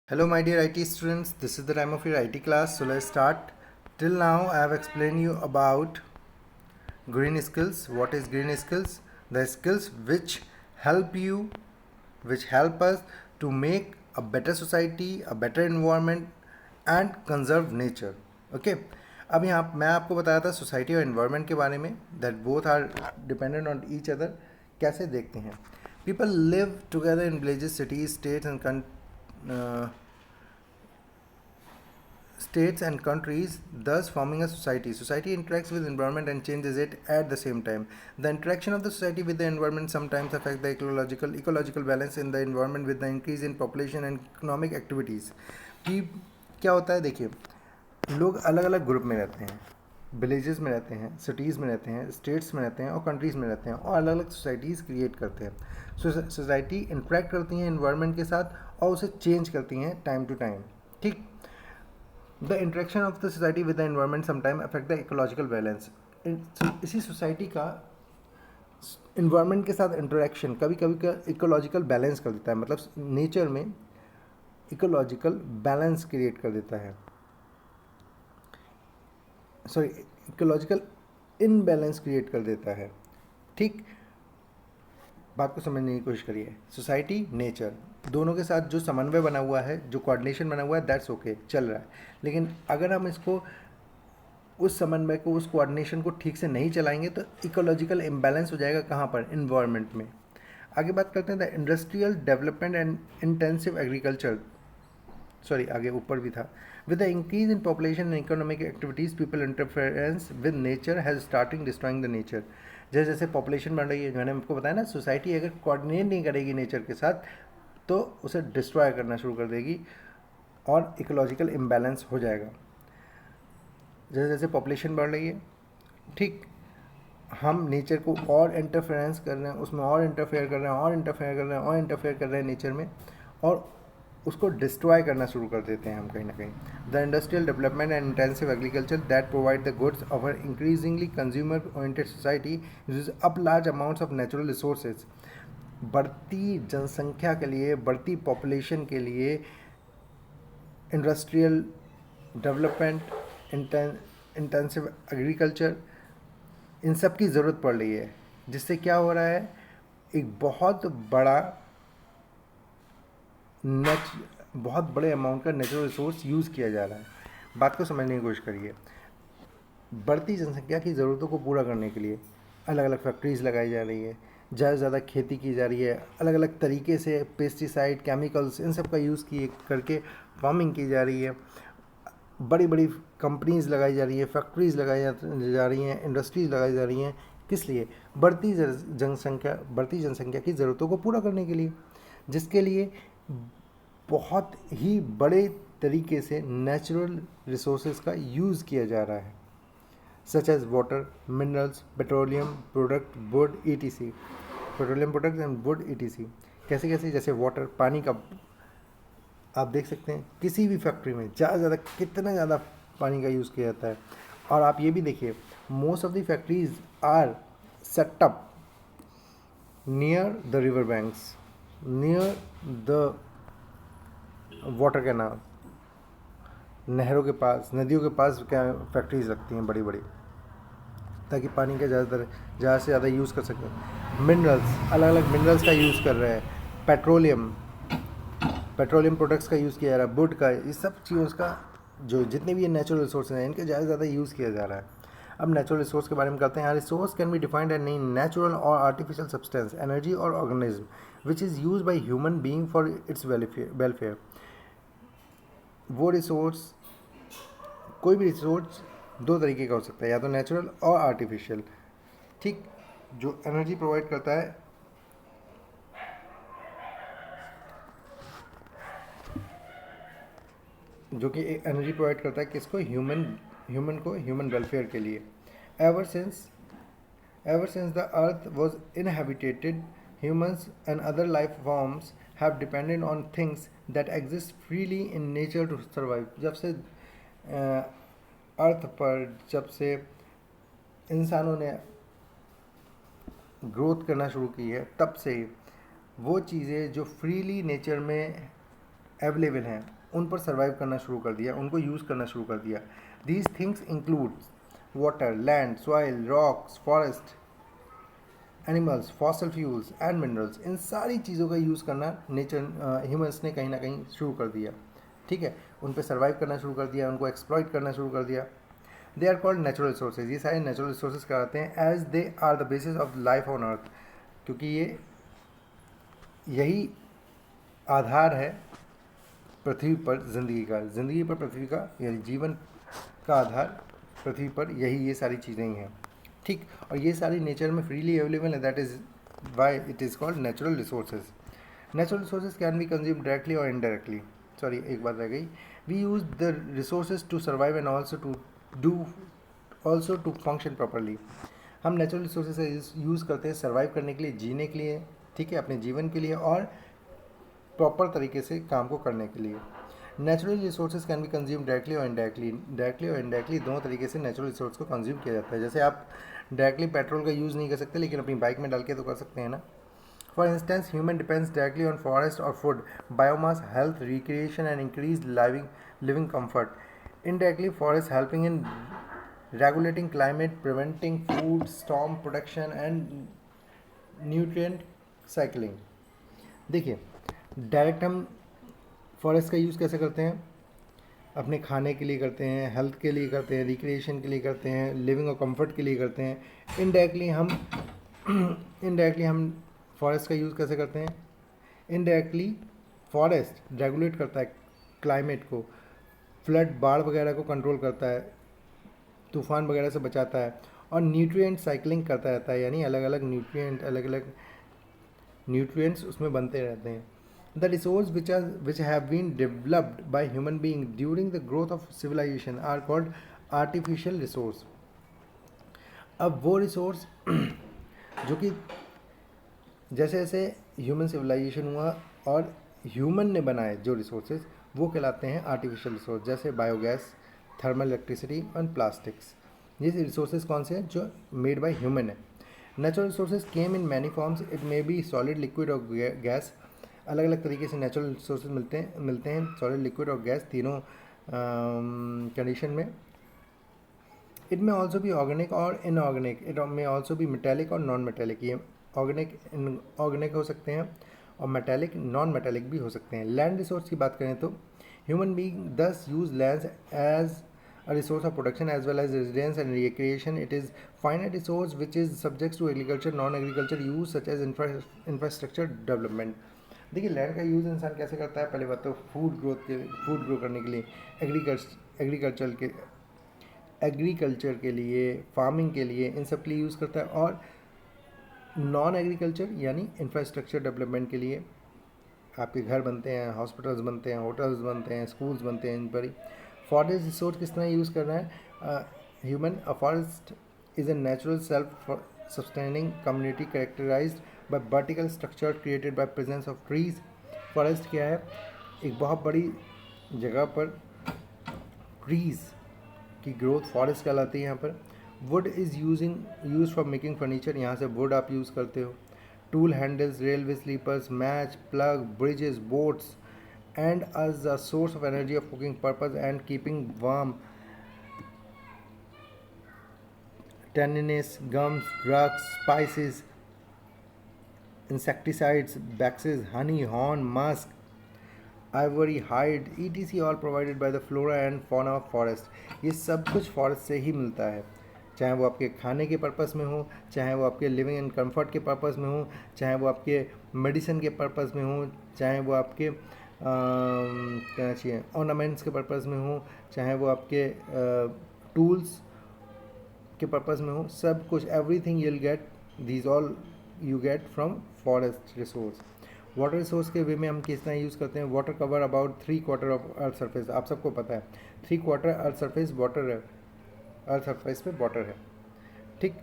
Hello my dear IT students, this is the time of your IT class, so let's start. Till now I have explained you about green skills. What is green skills? The skills which help us to make a better society, a better environment and conserve nature. Okay. अब यहाँ मैं आपको बताया था society और environment के बारे में, that both are dependent on each other. कैसे देखते हैं? People live together in villages, cities, states and countries, thus forming a society. Society interacts with environment and changes it at the same time. The interaction of the society with the environment sometimes affect the ecological balance in the environment with the increase in population and economic activities. कि क्या होता है, देखिए, लोग अलग अलग group में रहते हैं, विलेजेस में रहते हैं, सिटीज़ में रहते हैं, स्टेट्स में रहते हैं और कंट्रीज़ में रहते हैं और अलग अलग सोसाइटीज़ क्रिएट करते हैं. सोसाइटी इंटरेक्ट करती हैं एनवायरनमेंट के साथ और उसे चेंज करती हैं टाइम टू टाइम. ठीक. The interaction of the society with the environment sometime affect the ecological balance. इसी सोसाइटी का इन्वायरमेंट के साथ इंटरेक्शन कभी कभी का इकोलॉजिकल बैलेंस कर देता है, मतलब नेचर में इकोलॉजिकल बैलेंस क्रिएट कर देता है, सॉरी, इकोलॉजिकल इनबैलेंस क्रिएट कर देता है. ठीक. बात को समझने की कोशिश करिए. सोसाइटी, नेचर, दोनों के साथ जो समन्वय बना हुआ है, जो कोऑर्डिनेशन बना हुआ है, दैट्स ओके, चल रहा है. लेकिन अगर हम इसको, उस समन्वय को, उस कोऑर्डिनेशन को ठीक से नहीं चलाएंगे तो इकोलॉजिकल इम्बैलेंस हो जाएगा. कहाँ पर? इन्वायरमेंट में. आगे बात करते हैं the industrial development and intensive agriculture. Sorry, आगे ऊपर भी था. With the increase in population and economic activities, people interference with nature has starting destroying the nature. जैसे जैसे पॉपुलेशन बढ़ रही है, मैंने आपको बताया ना, सोसाइटी अगर कोऑर्डिनेट नहीं करेगी नेचर के साथ तो उसे डिस्ट्रॉय करना शुरू कर देगी और इकोलॉजिकल इम्बैलेंस हो जाएगा. जैसे जैसे पॉपुलेशन बढ़ रही है, ठीक, हम नेचर को और इंटरफेरेंस कर रहे हैं, उसमें और इंटरफेयर कर रहे हैं, और इंटरफेयर कर रहे हैं, और इंटरफेयर कर रहे हैं नेचर में, और उसको डिस्ट्रॉय करना शुरू कर देते हैं हम कहीं ना कहीं. The industrial development and intensive agriculture that provide the goods of a increasingly consumer oriented society uses up large amounts of natural resources. बढ़ती जनसंख्या के लिए, बढ़ती पॉपुलेशन के लिए इंडस्ट्रियल डेवलपमेंट, इंटेंसिव एग्रीकल्चर, इन सब की ज़रूरत पड़ रही है. जिससे क्या हो रहा है, एक बहुत बड़े अमाउंट का नेचुरल रिसोर्स यूज़ किया जा रहा है. बात को समझने की कोशिश करिए. बढ़ती जनसंख्या की ज़रूरतों को पूरा करने के लिए अलग अलग फैक्ट्रीज़ लगाई जा रही है, ज़्यादा से ज़्यादा खेती की जा रही है, अलग अलग तरीके से पेस्टिसाइड, केमिकल्स, इन सब का यूज़ किए करके फार्मिंग की जा रही है. बड़ी बड़ी कंपनीज़ लगाई जा रही है, फैक्ट्रीज़ लगाई जा रही हैं, इंडस्ट्रीज़ लगाई जा रही हैं. किस लिए? बढ़ती जनसंख्या की ज़रूरतों को पूरा करने के लिए, जिसके लिए बहुत ही बड़े तरीके से नेचुरल रिसोर्सेज का यूज़ किया जा रहा है, such as water, minerals, petroleum product, wood, etc. Petroleum products and wood, etc. कैसे कैसे? जैसे वाटर, पानी का, आप देख सकते हैं किसी भी फैक्ट्री में ज़्यादा से ज़्यादा कितना ज़्यादा पानी का यूज़ किया जाता है. और आप ये भी देखिए, most of the factories are set up near the river banks, near the water canal, नहरों के पास, नदियों के पास क्या फैक्ट्रीज लगती हैं बड़ी बड़ी, ताकि पानी का ज़्यादा से ज़्यादा यूज़ कर सकें. मिनरल्स, अलग अलग मिनरल्स का यूज़ कर रहे हैं. पेट्रोलियम प्रोडक्ट्स का यूज़ किया जा रहा है, वुड का, इस सब चीज़ों का, जो जितने भी ये नेचुरल रिसोर्स हैं, इनके ज़्यादा से ज़्यादा यूज़ किया जा रहा है. अब नेचुरल रिसोर्स के बारे में करते हैं. Resource can be defined and नहीं नेचुरल और आर्टिफिशियल सब्सटेंस, एनर्जी और organism which is use by human being for its welfare. वो रिसोर्स, कोई भी रिसोर्स दो तरीके का हो सकता है, या तो नेचुरल और आर्टिफिशियल. ठीक. जो एनर्जी प्रोवाइड करता है, जो कि एनर्जी प्रोवाइड करता है किसको? ह्यूमन वेलफेयर के लिए. Ever since the earth was inhabited, humans and other life forms have depended on things that exist freely in nature to survive. जब से अर्थ पर, जब से इंसानों ने ग्रोथ करना शुरू की है, तब से वो चीज़ें जो फ्रीली नेचर में अवेलेबल हैं उन पर सर्वाइव करना शुरू कर दिया, उनको यूज़ करना शुरू कर दिया. These things include water, land, soil, rocks, forest, animals, fossil fuels and minerals. इन सारी चीज़ों का यूज़ करना ह्यूमंस ने कहीं ना कहीं शुरू कर दिया. ठीक है, उन पर सर्वाइव करना शुरू कर दिया, उनको एक्सप्लॉइट करना शुरू कर दिया. They are called natural resources. ये सारे नेचुरल रिसोर्सेज कहलाते हैं as they are the basis of life on earth. क्योंकि यही आधार है पृथ्वी पर ज़िंदगी का. ज़िंदगी पर पृथ्वी का यानी जीवन का आधार पृथ्वी पर ये सारी चीज़ें ही हैं. ठीक, और ये सारी नेचर में फ्रीली अवेलेबल है. That is why it is called natural resources. Natural resources can be consume directly और इनडायरेक्टली. सॉरी, एक बात रह गई. We use the resources to survive and also to function properly. हम नेचुरल रिसोर्सेज यूज़ करते हैं survive करने के लिए, जीने के लिए, ठीक है, अपने जीवन के लिए और प्रॉपर तरीके से काम को करने के लिए. Natural resources can be consume directly और इनडायरेक्टली. डायरेक्टली और इनडायरेक्टली दोनों तरीके से नेचुरल रिसोर्स को कंज्यूम किया जाता है. जैसे आप डायरेक्टली पेट्रोल का यूज़ नहीं कर सकते, लेकिन अपनी बाइक में डाल के तो कर सकते हैं ना. For instance, human depends directly on forest और food, biomass, health, recreation and increase living comfort. Indirectly, forests helping in regulating climate, preventing food, storm protection and nutrient cycling. देखिए, डायरेक्ट हम फॉरेस्ट का यूज़ कैसे करते हैं? अपने खाने के लिए करते हैं, हेल्थ के लिए करते हैं, रिक्रिएशन के लिए करते हैं, लिविंग और कंफर्ट के लिए करते हैं. इनडायरेक्टली हम फॉरेस्ट का यूज़ कैसे करते हैं? इनडायरेक्टली फॉरेस्ट रेगुलेट करता है क्लाइमेट को, फ्लड, बाढ़ वगैरह को कंट्रोल करता है, तूफान वगैरह से बचाता है, और न्यूट्रिएंट साइकिलिंग करता रहता है. यानी अलग अलग न्यूट्रिएंट्स उसमें बनते रहते हैं. The resource which have been developed by human being during the growth of civilization are called artificial resource. अब वो रिसोर्स जो कि जैसे जैसे ह्यूमन सिविलाइजेशन हुआ और ह्यूमन ने बनाए जो रिसोर्सेज, वो कहलाते हैं आर्टिफिशियल रिसोर्स. जैसे बायोगैस, थर्मल इलेक्ट्रिसिटी और प्लास्टिक्स. ये रिसोर्सेज कौन से हैं? जो मेड बाय ह्यूमन है. Natural resources came in many forms. It may be solid, liquid और गैस. अलग अलग तरीके से नेचुरल रिसोर्सेज मिलते हैं सॉलिड, लिक्विड और गैस तीनों कंडीशन में. इट में ऑल्सो भी ऑर्गेनिक और इनऑर्गेनिक. इट में ऑल्सो भी मेटेलिक और नॉन मेटेलिक. ये ऑर्गेनिक हो सकते हैं और मेटेलिक, नॉन मेटेलिक भी हो सकते हैं. लैंड रिसोर्स की बात करें तो human being thus use land as a resource of production as well as residence and recreation. It is finite resource which is subject to agriculture, non-agriculture use such as infrastructure development. देखिए, land का use इंसान कैसे करता है? पहले बात तो food grow करने के लिए, एग्रीकल्चर के लिए, फार्मिंग के लिए, इन सब के लिए यूज़ करता है. और नॉन एग्रीकल्चर यानी इंफ्रास्ट्रक्चर डेवलपमेंट के लिए आपके घर बनते हैं, हॉस्पिटल्स बनते हैं, होटल्स बनते हैं, स्कूल्स बनते हैं, इन पर ही. फॉरेस्ट रिसोर्स किस तरह यूज़ करना है? Human. A forest is a natural self sustaining community characterised by vertical structure created by presence of trees. Forest क्या है? एक बहुत बड़ी जगह पर ट्रीज़ की ग्रोथ फॉरेस्ट कहलाती है. यहाँ पर wood is use for making furniture. यहाँ से वुड आप यूज़ करते हो. Tool handles, railway sleepers, match, plug, bridges, boats, and as a source of energy of cooking purpose and keeping warm. Tannins, gums, drugs, spices, insecticides, waxes, honey, horn, musk, ivory, hide, etc. all provided by the flora and fauna of forest. ये सब कुछ forest से ही मिलता है. चाहे वो आपके खाने के पर्पस में हो, चाहे वो आपके लिविंग एंड कंफर्ट के पर्पस में हो, चाहे वो आपके मेडिसिन के पर्पस में हो, चाहे वो आपके क्या चाहिए ऑर्नामेंट्स के पर्पस में हो, चाहे वो आपके टूल्स के पर्पस में हो. सब कुछ, everything you will get, these all you get from forest resource. Water resource के वे में हम किस तरह यूज़ करते हैं? Water cover about 3/4 of earth surface. आप सबको पता है 3/4 अर्थ सरफेस वाटर है. अर्थ सरफेस पे वाटर है, ठीक,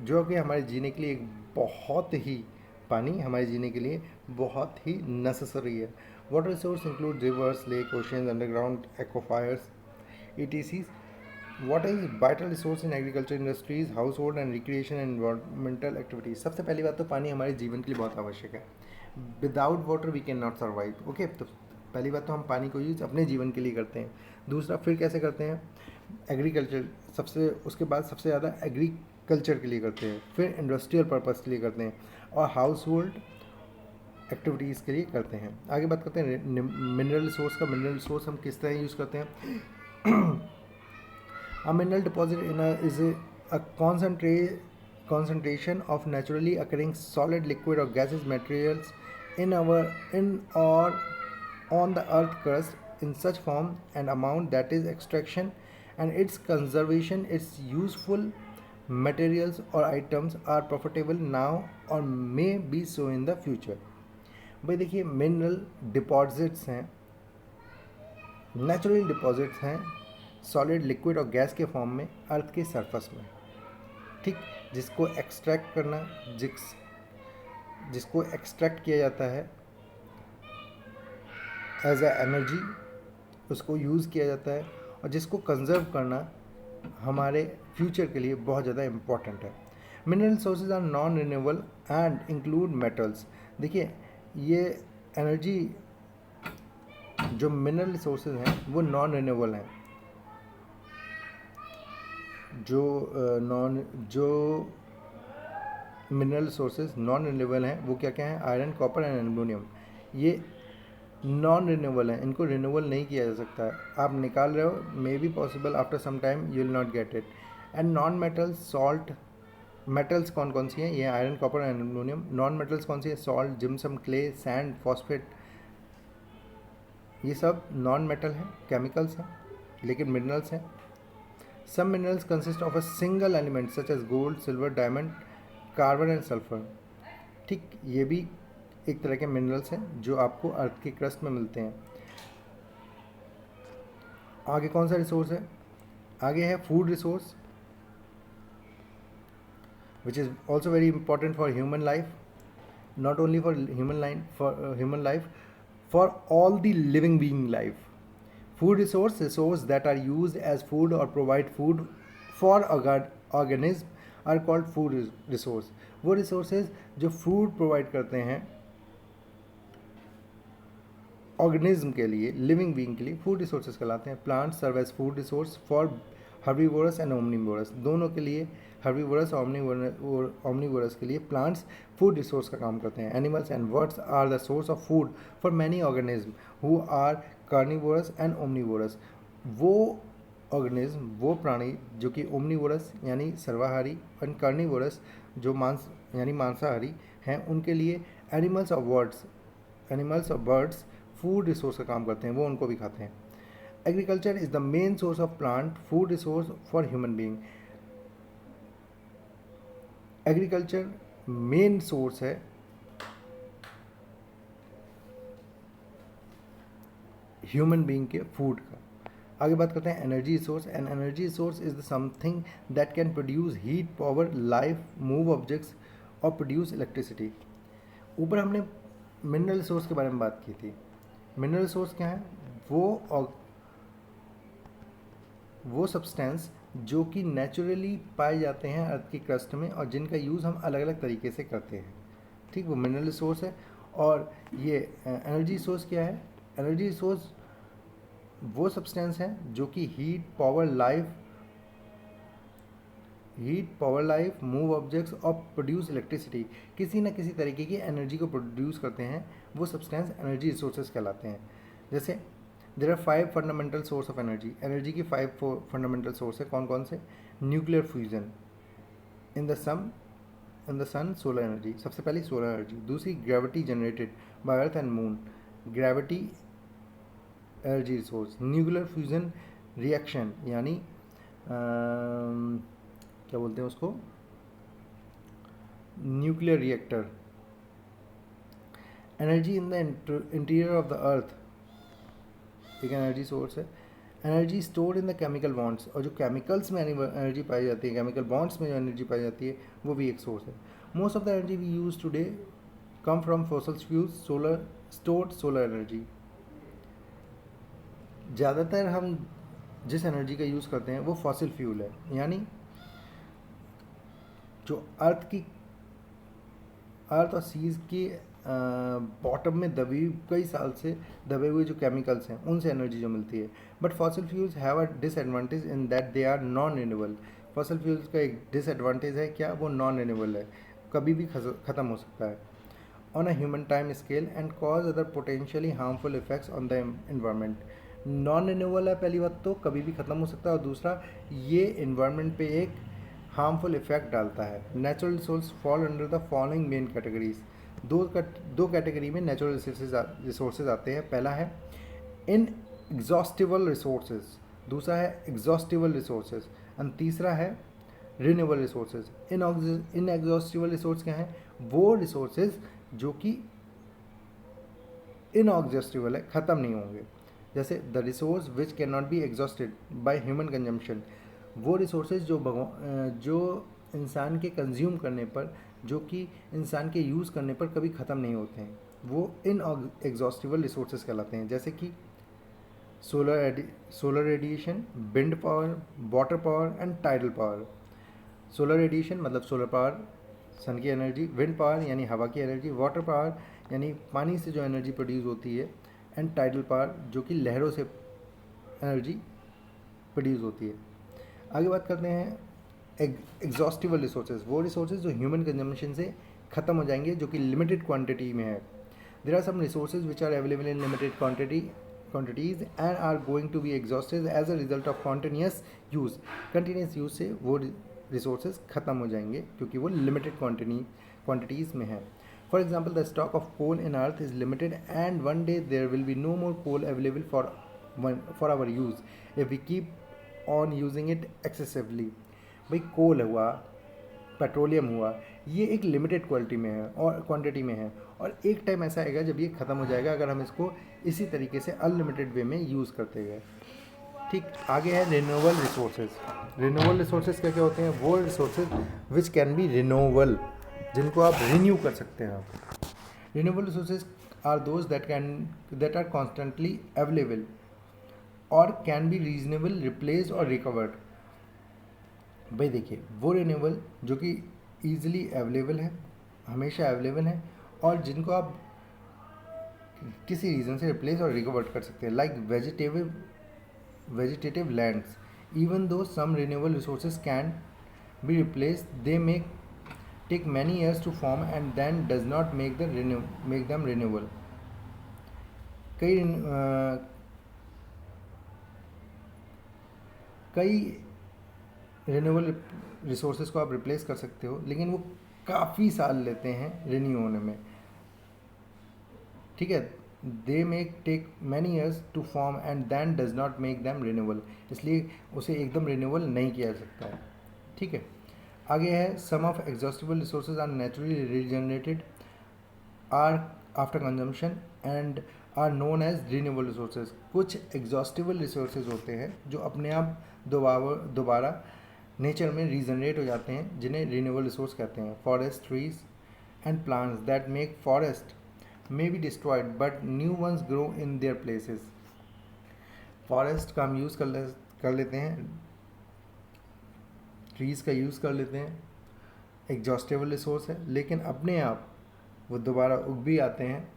जो कि हमारे जीने के लिए एक बहुत ही, पानी हमारे जीने के लिए बहुत ही नेसेसरी है. Water resource include rivers, lake, oceans, underground aquifers, etc. Water is vital resource in agriculture, industries, household and recreation and environmental activities. सबसे पहली बात तो पानी हमारे जीवन के लिए बहुत आवश्यक है. Without water we can not survive. Okay, तो पहली बात तो हम पानी को यूज अपने जीवन के लिए करते हैं। दूसरा फिर कैसे करते हैं, एग्रीकल्चर सबसे, उसके बाद सबसे ज़्यादा एग्रीकल्चर के लिए करते हैं, फिर इंडस्ट्रियल पर्पज़ के लिए करते हैं, और हाउस होल्ड एक्टिविटीज़ के लिए करते हैं। आगे बात करते हैं मिनरल रिसोर्स का। मिनरल रिसोर्स हम किस तरह यूज़ करते हैं। A mineral deposit is a concentration of naturally occurring solid, liquid, or gaseous materials in or on the earth crust in such form and amount that is extraction and its conservation, its useful materials or items are profitable now or may be so in the future। भाई देखिए, mineral deposits हैं, natural deposits हैं, solid, liquid और gas के form में अर्थ के surface में, ठीक, जिसको एक्सट्रैक्ट करना, जिसको एक्सट्रैक्ट किया जाता है एज ए एनर्जी, उसको यूज़ किया जाता है, और जिसको कंजर्व करना हमारे फ्यूचर के लिए बहुत ज़्यादा इम्पॉर्टेंट है। Mineral sources are non renewable and include metals. देखिए, ये एनर्जी जो मिनरल रिसोर्सेज हैं वो नॉन रिन्यूएबल हैं। जो मिनरल रिसोर्सेज नॉन रिन्यूएबल हैं वो क्या क्या हैं, आयरन, कॉपर एंड एल्युमिनियम। ये नॉन रिन्यूएबल हैं, इनको रिन्यूएबल नहीं किया जा सकता है। आप निकाल रहे हो, may be possible, after some time you will not get it. And non metals, salt, metals कौन कौन सी हैं, ये iron, copper and aluminium. Non metals कौन सी है, salt, gypsum, clay, sand, phosphate, ये सब नॉन मेटल हैं, केमिकल्स हैं, लेकिन मिनरल्स हैं। Some minerals consist of a single element such as gold, silver, diamond, carbon and sulphur. ठीक, ये भी एक तरह के मिनरल्स हैं जो आपको अर्थ के क्रस्ट में मिलते हैं। आगे कौन सा रिसोर्स है, आगे है food resource, which is also very important for human life, not only for human life, for all the living being life. Food resource that are used as food or provide food for organism are called food resource। वो resources जो food provide करते हैं organism के लिए, living being के लिए, food resources कहलाते हैं। Plant serve as food resource for herbivorous and omnivorous, दोनों के लिए, हर्बीवोरस और ओमनीवोरस के लिए प्लांट्स फूड रिसोर्स का काम करते हैं। Animals and birds are the source of food for many organism who are carnivorous and omnivorous. वो ऑर्गेनिज्म, वो प्राणी जो कि ओमनीवोरस यानी सर्वाहारी एंड कार्निवोरस जो यानी मांसाहारी हैं, उनके लिए एनिमल्स और बर्ड्स फूड रिसोर्स का काम करते हैं, वो उनको भी खाते हैं। Agriculture is the main source of plant food resource for human being. Agriculture main source है ह्यूमन बीइंग के फूड का। आगे बात करते हैं energy resource. An energy resource is the something that can produce heat, power, life, move objects और produce electricity. ऊपर हमने मिनरल रिसोर्स के बारे में बात की थी। मिनरल रिसोर्स क्या है, वो सब्सटेंस जो कि नेचुरली पाए जाते हैं अर्थ की क्रस्ट में और जिनका यूज़ हम अलग अलग तरीके से करते हैं, ठीक, वो मिनरल रिसोर्स है। और ये एनर्जी रिसोर्स क्या है, एनर्जी रिसोर्स वो सब्सटेंस हैं जो कि heat, power, life, move objects और प्रोड्यूस इलेक्ट्रिसिटी, किसी न किसी तरीके की एनर्जी को प्रोड्यूस करते हैं, वो सब्सटेंस एनर्जी रिसोर्सेज कहलाते हैं। जैसे there are 5 fundamental source of energy. Energy की 5 फंडामेंटल सोर्स है, कौन कौन से, nuclear fusion, in the sun solar energy, सबसे पहले सोलर एनर्जी। दूसरी gravity generated by earth and moon, gravity energy resource. Nuclear fusion reaction यानी क्या बोलते हैं उसको, nuclear reactor. Energy in the interior of the earth एक एनर्जी सोर्स है। Energy store in the chemical bonds, और जो केमिकल्स में एनर्जी पाई जाती है, केमिकल बॉन्ड्स में जो एनर्जी पाई जाती है, वो भी एक सोर्स है। Most of the energy we use today come from fossil fuels, stored solar energy. ज़्यादातर हम जिस एनर्जी का यूज़ करते हैं वो फॉसिल फ्यूल है, यानी जो अर्थ और सीज की बॉटम में कई साल से दबे हुए जो केमिकल्स हैं उनसे एनर्जी जो मिलती है। But fossil fuels have a disadvantage in that they are non renewable. Fossil fuels का एक डिसएडवांटेज है क्या, वो नॉन रिन्यूएबल है, कभी भी ख़त्म हो सकता है on a human time scale and cause other potentially harmful effects on the environment. Non renewable है पहली बात तो, कभी भी ख़त्म हो सकता है, और दूसरा ये एनवायरनमेंट पे एक हार्मफुल इफेक्ट डालता है। Natural resource fall under the following main categories. दो कैटेगरी में नेचुरल रिसोर्सेज आते हैं। पहला है इन एग्जॉस्टिबल रिसोर्सेज, दूसरा है एग्जॉस्टिबल रिसोर्सेज, एंड तीसरा है रिन्यूएबल रिसोर्सेज। इन एग्जॉस्टिबल रिसोर्स क्या हैं, वो रिसोर्सेज जो कि इनएग्जॉस्टिबल है, ख़त्म नहीं होंगे। जैसे the resource which can not be exhausted by human consumption, वो रिसोर्सेज जो इंसान के कंज्यूम करने पर, जो कि इंसान के यूज़ करने पर कभी ख़त्म नहीं होते हैं, वो इन एग्जॉस्टिबल रिसोर्सेज कहलाते हैं। जैसे कि solar radiation, wind power, water power and tidal power. Solar radiation मतलब सोलर पावर, सन की एनर्जी, विंड पावर यानी हवा की एनर्जी, वाटर पावर यानी पानी से जो एनर्जी प्रोड्यूस होती है, एंड टाइडल पावर जो कि लहरों से एनर्जी प्रोड्यूस होती है। आगे बात करते हैं एग्जॉस्टिबल रिसोर्सेज, वो रिसोर्सेज जो ह्यूमन कंजम्पशन से ख़त्म हो जाएंगे, जो कि लिमिटेड क्वांटिटी में है। There are some resources which are available in limited quantities and are going to be exhausted as a result of continuous use से वो रिसोर्सेज ख़त्म हो जाएंगे क्योंकि वो लिमिटेड क्वांटिटीज़ में है। For example the stock of coal in earth is limited and one day there will be no more coal available for our use if we keep on using it excessively. भाई coal हुआ, petroleum हुआ, ये एक limited quality में है और quantity में है, और एक टाइम ऐसा आएगा जब ये ख़त्म हो जाएगा अगर हम इसको इसी तरीके से अनलिमिटेड वे में यूज़ करते गए। ठीक, आगे है रिन्यूएबल रिसोर्सेज। रिन्यूएबल रिसोर्सेज क्या क्या होते हैं, वो resources which can be renewable, जिनको आप रिन्यू कर सकते हैं। Renewable resources are those that are constantly available और कैन बी रीजनेबल रिप्लेस और रिकवर्ड। भाई देखिए, वो रिन्यूएबल जो कि ईजिली अवेलेबल है, हमेशा अवेलेबल है, और जिनको आप किसी रीज़न से रिप्लेस और रिकवर्ड कर सकते हैं, like vegetative lands. Even though some renewable resources can be replaced, they may take many years to form and then does not make them renewable. कई रिन्यूएबल रिसोर्सेज को आप रिप्लेस कर सकते हो, लेकिन वो काफ़ी साल लेते हैं रिन्यू होने में। ठीक है, they make take many years to form and then does not make them renewable, इसलिए उसे एकदम रिन्यूएबल नहीं किया जा सकता है। ठीक है, आगे है some of exhaustible resources are naturally regenerated are after consumption and are known as renewable resources. कुछ एग्जॉस्टिबल रिसोर्सेज होते हैं जो अपने आप दोबारा नेचर में रीजनरेट हो जाते हैं, जिन्हें रिन्यूएबल रिसोर्स कहते हैं। Forest, trees and plants that make forest may be destroyed but new ones grow in their places. Forest का हम यूज़ कर लेते हैं, ट्रीज़ का यूज़ कर लेते हैं, एग्जॉस्टेबल रिसोर्स है, लेकिन अपने आप वो दोबारा उग भी आते हैं।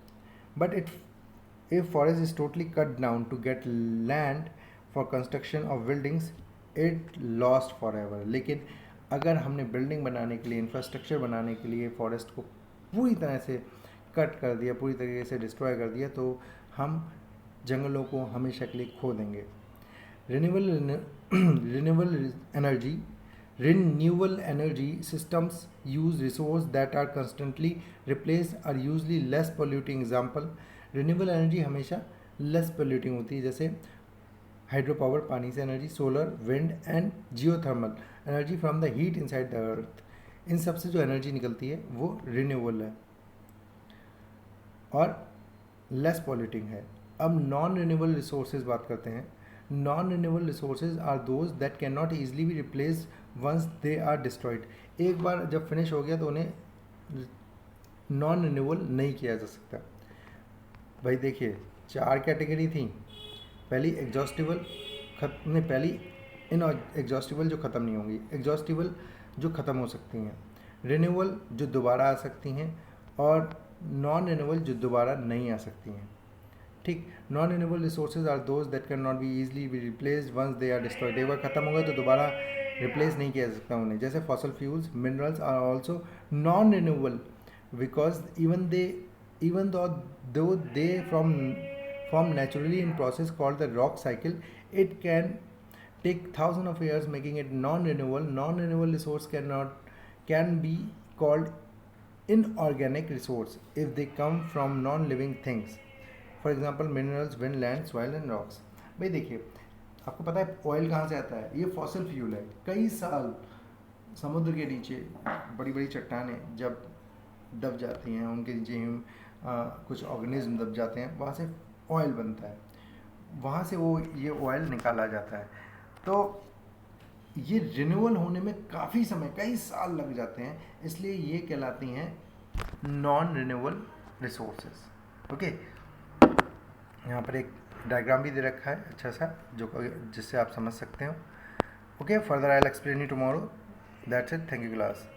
But if forest is totally cut down to get land for construction of buildings, it lost forever. लेकिन अगर हमने बिल्डिंग बनाने के लिए, इंफ्रास्ट्रक्चर बनाने के लिए फॉरेस्ट को पूरी तरह से कट कर दिया, पूरी तरीके से डिस्ट्रॉय कर दिया, तो हम जंगलों को हमेशा के लिए खो देंगे। Renewable energy systems use resource that are constantly replace are usually less polluting. Example, renewable energy हमेशा लेस पोल्यूटिंग होती है, जैसे हाइड्रो पावर पानी से energy, solar, wind and geothermal energy from the heat inside the earth. इन सब से जो एनर्जी निकलती है वो रिन्यूएबल है और लेस पॉल्यूटिंग है। अब नॉन रिन्यूएबल रिसोर्सेज बात करते हैं। Non renewable resources are those that can not easily be replace once they are destroyed. एक बार जब फिनिश हो गया तो उन्हें नॉन रिन्यूएबल नहीं किया जा सकता। भाई देखिए, 4 कैटेगरी थी। पहली एग्जॉस्टिबल पहली इन एग्जॉस्टिबल जो ख़त्म नहीं होंगी, एग्जॉस्टिबल जो ख़त्म हो सकती हैं, रिन्यूएबल जो दोबारा आ सकती हैं, और नॉन रिन्यूएबल जो दोबारा नहीं आ सकती हैं। ठीक, non renewable resources are those that can not be easily be replaced once they are destroyed. एक बार खत्म हो गए तो दोबारा रिप्लेस नहीं किया जा सकता उन्हें। जैसे fossil fuels, minerals are also non renewable because even though they form naturally in process called the rock cycle, it can take thousands of years, making it non-renewable. Non-renewable resource can be called inorganic resource if they come from non-living things. For example, minerals, wind, land, soil and rocks. भाई देखिए, आपको पता है oil कहाँ से आता है? ये फॉसिल फ्यूल है। कई साल समुद्र के नीचे बड़ी बड़ी चट्टानें जब दब जाती हैं, उनके नीचे कुछ ऑर्गेनिज्म दब जाते हैं, वहाँ से ऑयल बनता है, वहाँ से वो ये ऑयल निकाला जाता है। तो ये रिन्यूअल होने में काफ़ी समय, कई साल लग जाते हैं, इसलिए ये कहलाती हैं नॉन रिन्यूएबल रिसोर्सेज। ओके, यहाँ पर एक डायग्राम भी दे रखा है अच्छा सा, जिससे आप समझ सकते हो। Okay, further I will explain you tomorrow. That's it, thank you class.